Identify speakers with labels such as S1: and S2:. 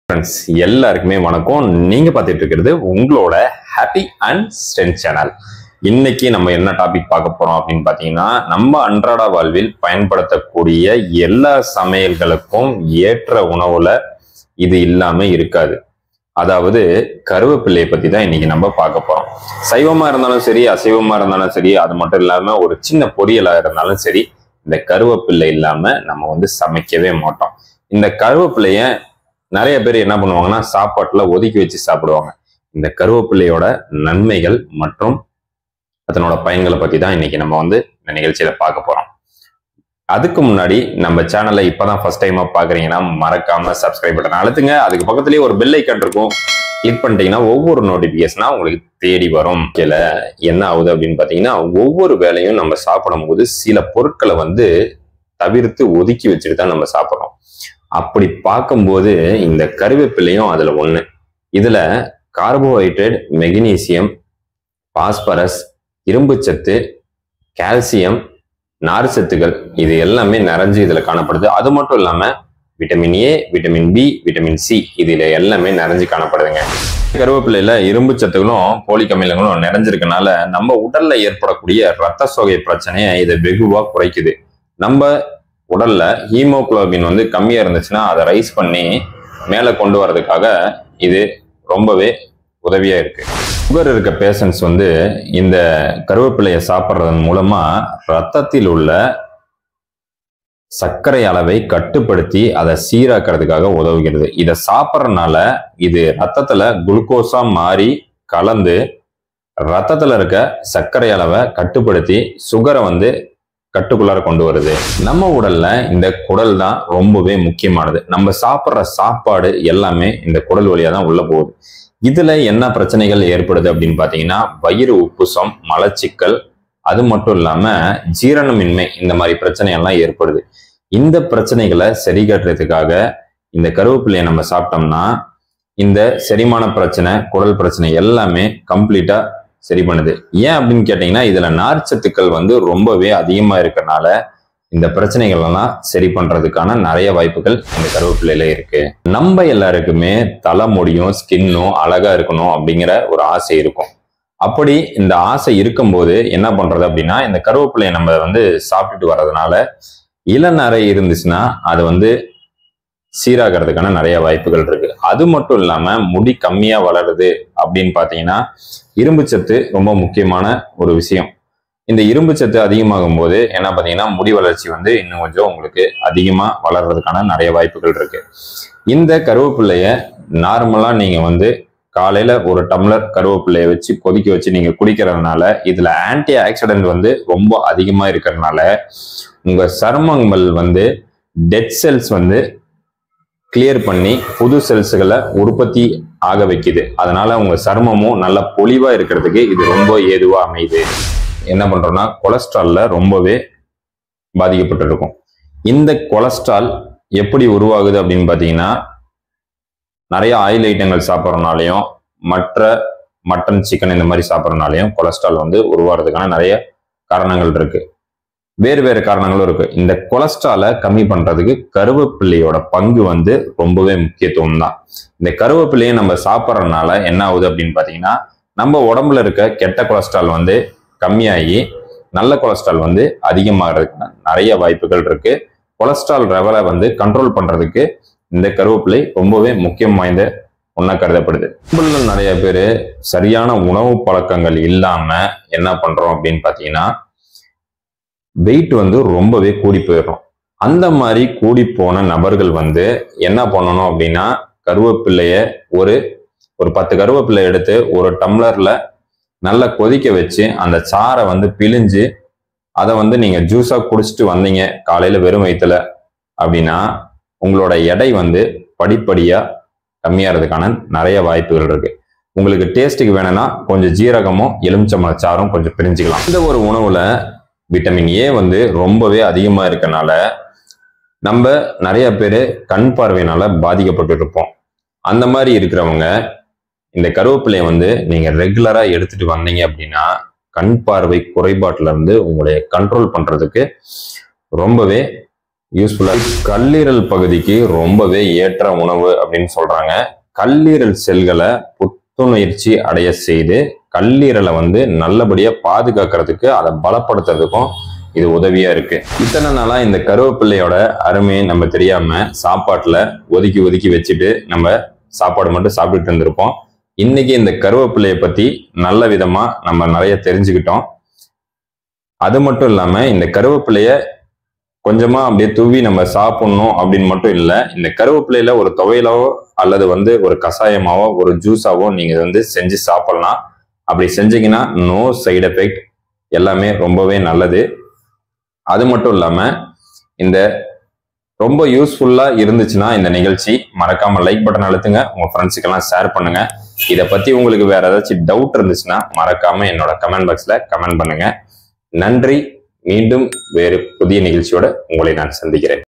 S1: Friends எல்லாருக்குமே வணக்கம். நீங்க பார்த்துட்டு இருக்கிறது உங்களோட ஹாப்பி அண்ட் ஸ்ட்ரென்த் சேனல். இன்னைக்கு நம்ம என்ன டாபிக் பார்க்க போறோம் அப்படின்னு பார்த்தீங்கன்னா, நம்ம அன்றாட வாழ்வில் பயன்படுத்தக்கூடிய எல்லா சமையல்களுக்கும் ஏற்ற உணவுல இது இல்லாம இருக்காது. அதாவது கருவேப்பிள்ளையை பத்தி தான் இன்னைக்கு நம்ம பார்க்க போறோம். சைவமா இருந்தாலும் சரி, அசைவமா இருந்தாலும் சரி, அது மட்டும் இல்லாம ஒரு சின்ன பொரியலா இருந்தாலும் சரி, இந்த கருவேப்பிள்ளை இல்லாம நம்ம சமைக்கவே மாட்டோம். இந்த கருவேப்பிள்ளைய நிறைய பேர் என்ன பண்ணுவாங்கன்னா, சாப்பாட்டுல ஒதுக்கி வச்சு சாப்பிடுவாங்க. இந்த கருவேப்பிள்ளையோட நன்மைகள் மற்றும் அதனோட பயன்களை பத்தி தான் இன்னைக்கு நம்ம இந்த நிகழ்ச்சியில பார்க்க போறோம். அதுக்கு முன்னாடி நம்ம சேனலை இப்பதான் ஃபர்ஸ்ட் டைமா பாக்குறீங்கன்னா மறக்காம சப்ஸ்கிரைப் பட்டன் அழுத்துங்க. அதுக்கு பக்கத்துலயே ஒரு பெல் ஐக்கான் இருக்கும், கிளிக் பண்ணிட்டீங்கன்னா ஒவ்வொரு நோட்டிபிகேஷனா உங்களுக்கு தேடி வரும். என்ன ஆகுது அப்படின்னு பாத்தீங்கன்னா, ஒவ்வொரு வேலையும் நம்ம சாப்பிடும் போது சில பொருட்களை தவிர்த்து ஒதுக்கி வச்சுட்டு தான் நம்ம சாப்பிட்றோம். அப்படி பார்க்கும்போது இந்த கருவேப்பிலையும் அதுல ஒண்ணு. இதுல கார்போஹைட்ரேட், மெக்னீசியம், பாஸ்பரஸ், இரும்புச்சத்து, கால்சியம், நார்ச்சத்துக்கள் இது எல்லாமே நிறைஞ்சு இதுல காணப்படுது. அது மட்டும் இல்லாம vitamin A, vitamin B, vitamin C இதுல எல்லாமே நிறைஞ்சு காணப்படுதுங்க. கருவேப்பிலையில இரும்பு சத்துகளும் போலிக் அமிலங்களும் நிறைஞ்சிருக்கனால நம்ம உடல்ல ஏற்படக்கூடிய இரத்த சோகை பிரச்சனையை இதை வெகுவா குறைக்குது. நம்ம உடல்ல ஹீமோகுளோபின் கம்மியா இருந்துச்சுன்னா அதை ரைஸ் பண்ணி மேல கொண்டு வர்றதுக்காக இது ரொம்பவே உதவியா இருக்கு. சுகர் இருக்க பேஷண்ட்ஸ் இந்த கருவேப்பிலையை சாப்பிட்றதன் மூலமா ரத்தத்தில் உள்ள சர்க்கரை அளவை கட்டுப்படுத்தி அதை சீராக்கிறதுக்காக உதவுகிறது. இதை சாப்பிட்றதுனால இது ரத்தத்துல குளுக்கோஸா மாறி கலந்து ரத்தத்துல இருக்க சர்க்கரை அளவை கட்டுப்படுத்தி சுகரை கட்டுக்குள்ளார கொண்டு வருது. நம்ம உடல்ல இந்த குடல் தான் ரொம்பவே முக்கியமானது. நம்ம சாப்பிட்ற சாப்பாடு எல்லாமே இந்த குடல் வழியா தான் உள்ள போகுது. இதுல என்ன பிரச்சனைகள் ஏற்படுது அப்படின்னு பாத்தீங்கன்னா, வயிறு உப்புசம், மலச்சிக்கல், அது மட்டும் இல்லாம ஜீரணமின்மை, இந்த மாதிரி பிரச்சனை எல்லாம் ஏற்படுது. இந்த பிரச்சனைகளை சரி கட்டுறதுக்காக இந்த கருவேப்பிலையை நம்ம சாப்பிட்டோம்னா இந்த செரிமான பிரச்சனை, குடல் பிரச்சனை எல்லாமே கம்ப்ளீட்டா சரி பண்ணுது. ஏன் அப்படின்னு கேட்டீங்கன்னா, இதுல நார்ச்சத்துக்கள் ரொம்பவே அதிகமா இருக்கறனால இந்த பிரச்சனைகள் எல்லாம் சரி பண்றதுக்கான நிறைய வாய்ப்புகள் இந்த கருவேப்பிலையில இருக்கு. நம்ம எல்லாருக்குமே தலைமுடியும் ஸ்கின்னும் அழகா இருக்கணும் அப்படிங்கிற ஒரு ஆசை இருக்கும். அப்படி இந்த ஆசை இருக்கும்போது என்ன பண்றது அப்படின்னா, இந்த கருவேப்பிலையை நம்ம சாப்பிட்டுட்டு வர்றதுனால இளநரை இருந்துச்சுன்னா அது சீராகிறதுக்கான நிறைய வாய்ப்புகள் இருக்கு. அது மட்டும் இல்லாம முடி கம்மியா வளருது அப்படின்னு பாத்தீங்கன்னா, இரும்பு சத்து ரொம்ப முக்கியமான ஒரு விஷயம். இந்த இரும்பு சத்து அதிகமாகும் போது என்ன பாத்தீங்கன்னா, முடி வளர்ச்சி இன்னும் கொஞ்சம் உங்களுக்கு அதிகமா வளர்றதுக்கான நிறைய வாய்ப்புகள் இருக்கு. இந்த கருவேப்பிள்ளைய நார்மலா நீங்க காலையில ஒரு டம்ளர் கருவேப்பிள்ளைய வச்சு கொதிக்க வச்சு நீங்க குடிக்கிறதுனால இதுல ஆன்டி ஆக்சிடென்ட் ரொம்ப அதிகமா இருக்கிறதுனால உங்க சருமங்கள் டெட் செல்ஸ் கிளியர் பண்ணி புது செல்ஸ்களை உற்பத்தி ஆக வைக்குது. அதனால உங்க சருமமும் நல்ல பொலிவா இருக்கிறதுக்கு இது ரொம்ப ஏதுவா அமையுது. என்ன பண்றோம்னா, கொலஸ்ட்ரால்ல ரொம்பவே பாதிக்கப்பட்டிருக்கும். இந்த கொலஸ்ட்ரால் எப்படி உருவாகுது அப்படின்னு பாத்தீங்கன்னா, நிறைய ஆயில் ஐட்டங்கள் சாப்பிட்றதுனாலையும் மற்ற மட்டன், சிக்கன் இந்த மாதிரி சாப்பிட்றதுனாலையும் கொலஸ்ட்ரால் உருவாகிறதுக்கான நிறைய காரணங்கள் இருக்கு. வேறு வேறு காரணங்களும் இருக்கு. இந்த கொலஸ்ட்ராலை கம்மி பண்றதுக்கு கருவேப்பிள்ளையோட பங்கு ரொம்பவே முக்கியத்துவம் தான். இந்த கருவேப்பிள்ளையை நம்ம சாப்பிட்றதுனால என்ன ஆகுது அப்படின்னு பாத்தீங்கன்னா, நம்ம உடம்புல இருக்க கெட்ட கொலஸ்ட்ரால் கம்மியாகி நல்ல கொலஸ்ட்ரால் அதிகமாகிறதுக்கு நிறைய வாய்ப்புகள் இருக்கு. கொலஸ்ட்ரால் லெவலை கண்ட்ரோல் பண்றதுக்கு இந்த கருவேப்பிலை ரொம்பவே முக்கியம் வாய்ந்த ஒண்ணா கருதப்படுது. நிறைய பேர் சரியான உணவு பழக்கங்கள் இல்லாம என்ன பண்றோம் அப்படின்னு பாத்தீங்கன்னா, வெயிட் ரொம்பவே கூடி போயிடும். அந்த மாதிரி கூடி போன நபர்கள் என்ன பண்ணணும் அப்படின்னா, கருவேப்பிள்ளைய ஒரு 10 கருவேப்பிள்ளை எடுத்து ஒரு டம்ளர்ல நல்லா கொதிக்க வச்சு அந்த சாறை பிழிஞ்சு அதை நீங்க ஜூஸா குடிச்சிட்டு வந்தீங்க காலையில வெறும் வயிற்றுல அப்படின்னா உங்களோட எடை படிப்படியா கம்மியாகிறதுக்கான நிறைய வாய்ப்புகள் இருக்கு. உங்களுக்கு டேஸ்ட்டுக்கு வேணும்னா கொஞ்சம் ஜீரகமும் எலுமிச்சம்பழ சாறும் கொஞ்சம் பிரிஞ்சுக்கலாம். இந்த ஒரு உணவுல விட்டமின் ஏ ரொம்பவே அதிகமா இருக்கனால நம்ம நிறைய பேர் கண் பார்வையினால பாதிக்கப்பட்டு இருப்போம். அந்த மாதிரி இருக்கிறவங்க இந்த கருவேப்பிலையை நீங்க ரெகுலரா எடுத்துட்டு வந்தீங்க அப்படின்னா கண் பார்வை குறைபாட்டுல உங்களை கண்ட்ரோல் பண்றதுக்கு ரொம்பவே யூஸ்ஃபுல்லா. கல்லீரல் பகுதிக்கு ரொம்பவே ஏற்ற உணவு அப்படின்னு சொல்றாங்க. கல்லீரல் செல்களை புத்துணர்ச்சி அடைய செய்து கல்லீரலை நல்லபடியா பாதுகாக்கிறதுக்கு, அதை பலப்படுத்துறதுக்கும் இது உதவியா இருக்கு. இத்தனை நாளா இந்த கருவேப்பிள்ளையோட அருமையை நம்ம தெரியாம சாப்பாட்டுல ஒதுக்கி ஒதுக்கி வச்சுட்டு நம்ம சாப்பாடு மட்டும் சாப்பிட்டுட்டு இருந்திருப்போம். இன்னைக்கு இந்த கருவேப்பிள்ளையை பத்தி நல்ல விதமா நம்ம நிறைய தெரிஞ்சுக்கிட்டோம். அது மட்டும் இல்லாம இந்த கருவேப்பிள்ளைய கொஞ்சமா அப்படியே தூவி நம்ம சாப்பிடணும் அப்படின்னு மட்டும் இல்ல, இந்த கருவேப்பிள்ளையில ஒரு துவையலாவோ அல்லது ஒரு கஷாயமாவோ ஒரு ஜூஸாவோ நீங்க செஞ்சு சாப்பிடலாம். அப்படி செஞ்சீங்கன்னா நோ சைடு எஃபெக்ட், எல்லாமே ரொம்பவே நல்லது. அது மட்டும் இல்லாம இந்த ரொம்ப யூஸ்ஃபுல்லா இருந்துச்சுன்னா இந்த நிகழ்ச்சி மறக்காம லைக் பட்டன் அழுத்துங்க, உங்க ஃப்ரெண்ட்ஸுக்கெல்லாம் ஷேர் பண்ணுங்க. இதை பத்தி உங்களுக்கு வேற ஏதாச்சும் டவுட் இருந்துச்சுன்னா மறக்காம என்னோட கமெண்ட் பாக்ஸ்ல கமெண்ட் பண்ணுங்க. நன்றி. மீண்டும் வேறு புதிய நிகழ்ச்சியோட உங்களை நான் சந்திக்கிறேன்.